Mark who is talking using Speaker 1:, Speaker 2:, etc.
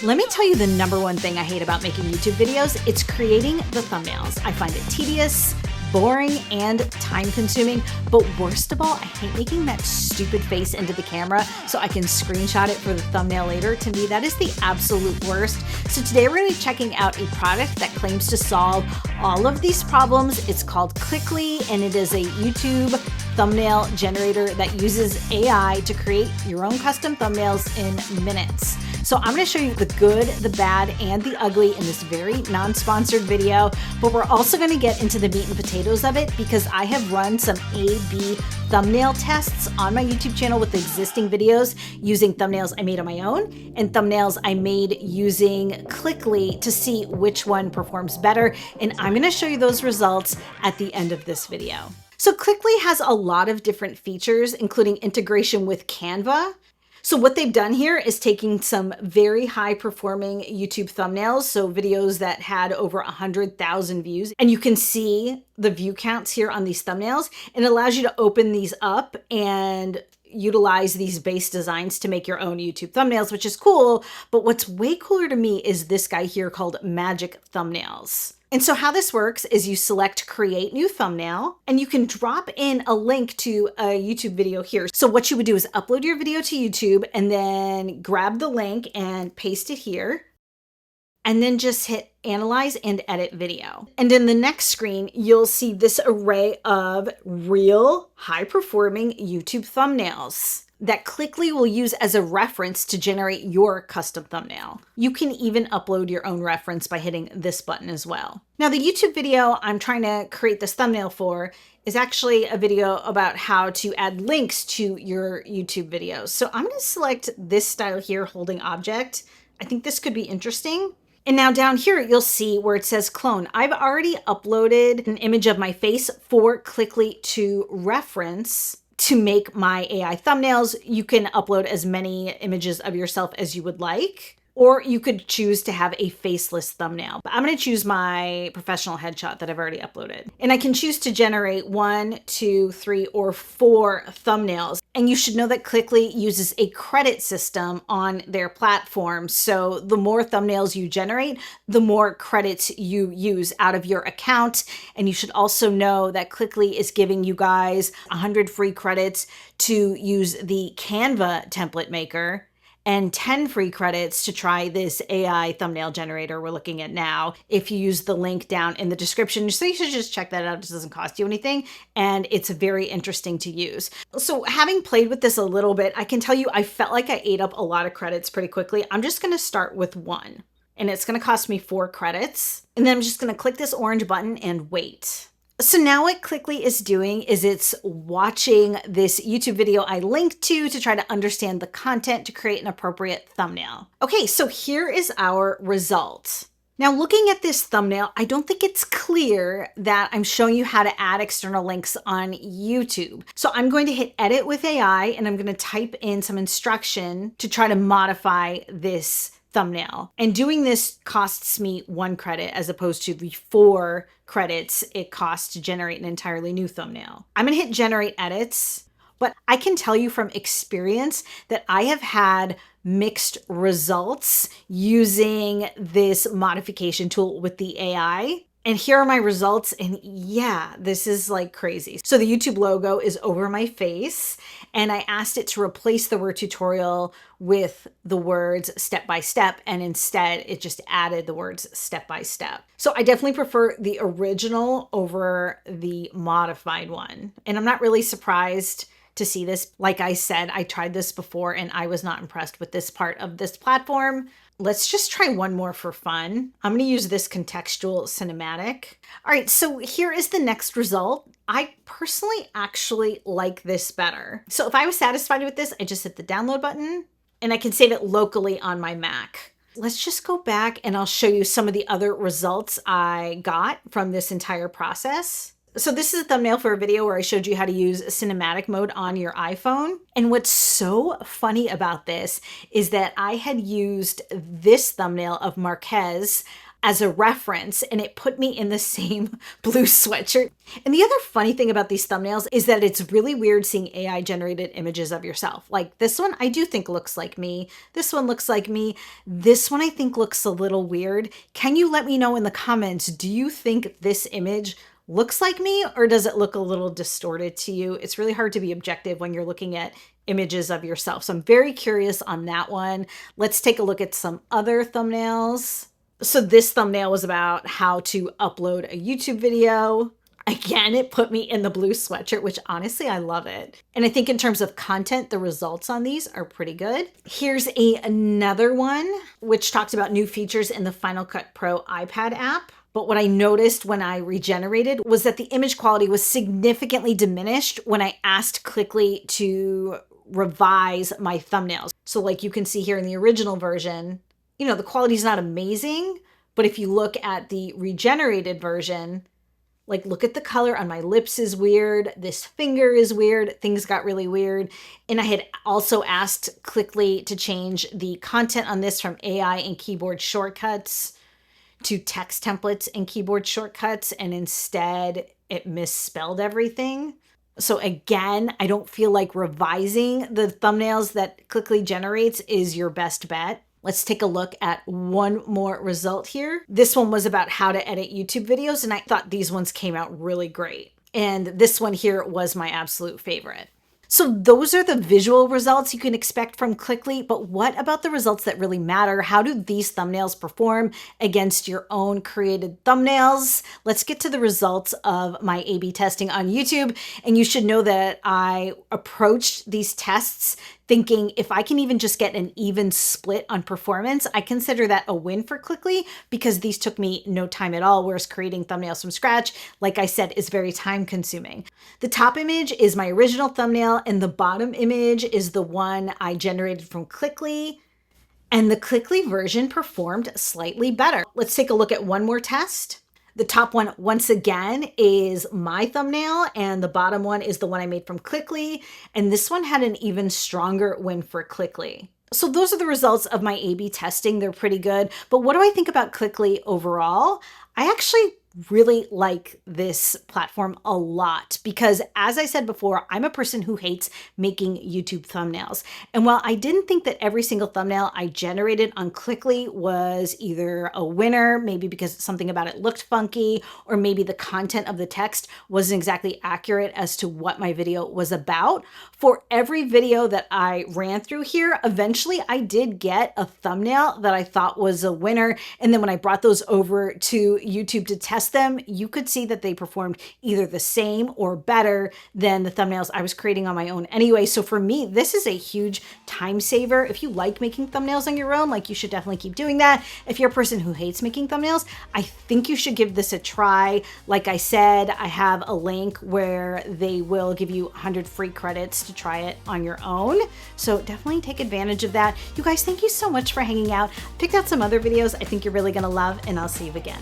Speaker 1: Let me tell you the number one thing I hate about making YouTube videos. It's creating the thumbnails. I find it tedious, boring, and time-consuming. But worst of all, I hate making that stupid face into the camera so I can screenshot it for the thumbnail later. To me, that is the absolute worst. So today we're going to be checking out a product that claims to solve all of these problems. It's called Quickly, and it is a YouTube thumbnail generator that uses AI to create your own custom thumbnails in minutes. So I'm going to show you the good, the bad, and the ugly in this very non-sponsored video, but we're also going to get into the meat and potatoes of it because I have run some A/B thumbnail tests on my YouTube channel with existing videos using thumbnails I made on my own and thumbnails I made using Quickly to see which one performs better. And I'm going to show you those results at the end of this video. So Quickly has a lot of different features, including integration with Canva. So what they've done here is taking some very high performing YouTube thumbnails, so videos that had over 100,000 views, and you can see the view counts here on these thumbnails, and it allows you to open these up and utilize these base designs to make your own YouTube thumbnails, which is cool. But what's way cooler to me is this guy here called Magic Thumbnails. And so how this works is you select create new thumbnail and you can drop in a link to a YouTube video here. So what you would do is upload your video to YouTube and then grab the link and paste it here. And then just hit analyze and edit video. And in the next screen, you'll see this array of real high performing YouTube thumbnails that Quickly will use as a reference to generate your custom thumbnail. You can even upload your own reference by hitting this button as well. Now, the YouTube video I'm trying to create this thumbnail for is actually a video about how to add links to your YouTube videos. So I'm gonna select this style here, holding object. I think this could be interesting. And now down here, you'll see where it says clone. I've already uploaded an image of my face for Quickly to reference to make my AI thumbnails. You can upload as many images of yourself as you would like, or you could choose to have a faceless thumbnail. But I'm going to choose my professional headshot that I've already uploaded. And I can choose to generate 1, 2, 3, or 4 thumbnails. And you should know that Quickly uses a credit system on their platform. So the more thumbnails you generate, the more credits you use out of your account. And you should also know that Quickly is giving you guys 100 free credits to use the Canva template maker and 10 free credits to try this AI thumbnail generator we're looking at now if you use the link down in the description. So you should just check that out. It doesn't cost you anything, and it's very interesting to use. So having played with this a little bit, I can tell you I felt like I ate up a lot of credits pretty quickly. I'm just gonna start with 1, and it's gonna cost me 4 credits. And then I'm just gonna click this orange button and wait. So now what Quickly is doing is it's watching this YouTube video I linked to try to understand the content to create an appropriate thumbnail. Okay, so here is our result. Now looking at this thumbnail, I don't think it's clear that I'm showing you how to add external links on YouTube. So I'm going to hit edit with AI and I'm going to type in some instruction to try to modify this thumbnail. And doing this costs me 1 credit as opposed to the 4 credits it costs to generate an entirely new thumbnail. I'm gonna hit generate edits, but I can tell you from experience that I have had mixed results using this modification tool with the AI. And here are my results, and yeah, this is like crazy. So the YouTube logo is over my face, and I asked it to replace the word tutorial with the words step by step, and instead it just added the words step by step. So I definitely prefer the original over the modified one. And I'm not really surprised to see this. Like I said, I tried this before and I was not impressed with this part of this platform. Let's just try one more for fun. I'm going to use this contextual cinematic. All right, so here is the next result. I personally actually like this better. So if I was satisfied with this, I just hit the download button and I can save it locally on my Mac. Let's just go back and I'll show you some of the other results I got from this entire process. So this is a thumbnail for a video where I showed you how to use cinematic mode on your iPhone. And what's so funny about this is that I had used this thumbnail of Marquez as a reference, and it put me in the same blue sweatshirt. And the other funny thing about these thumbnails is that it's really weird seeing AI generated images of yourself. Like this one, I do think looks like me. This one looks like me. This one I think looks a little weird. Can you let me know in the comments, do you think this image looks like me, or does it look a little distorted to you? It's really hard to be objective when you're looking at images of yourself. So I'm very curious on that one. Let's take a look at some other thumbnails. So this thumbnail was about how to upload a YouTube video. Again, it put me in the blue sweatshirt, which honestly, I love it. And I think in terms of content, the results on these are pretty good. Here's another one, which talks about new features in the Final Cut Pro iPad app. But what I noticed when I regenerated was that the image quality was significantly diminished when I asked Clickly to revise my thumbnails. So like you can see here in the original version, you know, the quality is not amazing, but if you look at the regenerated version, like look at the color on my lips is weird. This finger is weird. Things got really weird. And I had also asked Clickly to change the content on this from AI and keyboard shortcuts to text templates and keyboard shortcuts, and instead it misspelled everything. So again, I don't feel like revising the thumbnails that Clickly generates is your best bet. Let's take a look at one more result here. This one was about how to edit YouTube videos, and I thought these ones came out really great. And this one here was my absolute favorite. So those are the visual results you can expect from Clickly, but what about the results that really matter? How do these thumbnails perform against your own created thumbnails? Let's get to the results of my A/B testing on YouTube. And you should know that I approached these tests thinking if I can even just get an even split on performance, I consider that a win for Clickly because these took me no time at all, whereas creating thumbnails from scratch, like I said, is very time consuming. The top image is my original thumbnail and the bottom image is the one I generated from Clickly. And the Clickly version performed slightly better. Let's take a look at one more test. The top one, once again, is my thumbnail, and the bottom one is the one I made from Clickly, and this one had an even stronger win for Clickly. So those are the results of my A/B testing. They're pretty good, but what do I think about Clickly overall? I actually really like this platform a lot because, as I said before, I'm a person who hates making YouTube thumbnails. And while I didn't think that every single thumbnail I generated on Clickly was either a winner, maybe because something about it looked funky, or maybe the content of the text wasn't exactly accurate as to what my video was about, for every video that I ran through here, eventually I did get a thumbnail that I thought was a winner. And then when I brought those over to YouTube to test them, you could see that they performed either the same or better than the thumbnails I was creating on my own anyway. So for me, this is a huge time saver. If you like making thumbnails on your own, like you should definitely keep doing that. If you're a person who hates making thumbnails, I think you should give this a try. Like I said, I have a link where they will give you 100 free credits to try it on your own. So definitely take advantage of that. You guys, thank you so much for hanging out. Picked out some other videos I think you're really gonna love, and I'll see you again.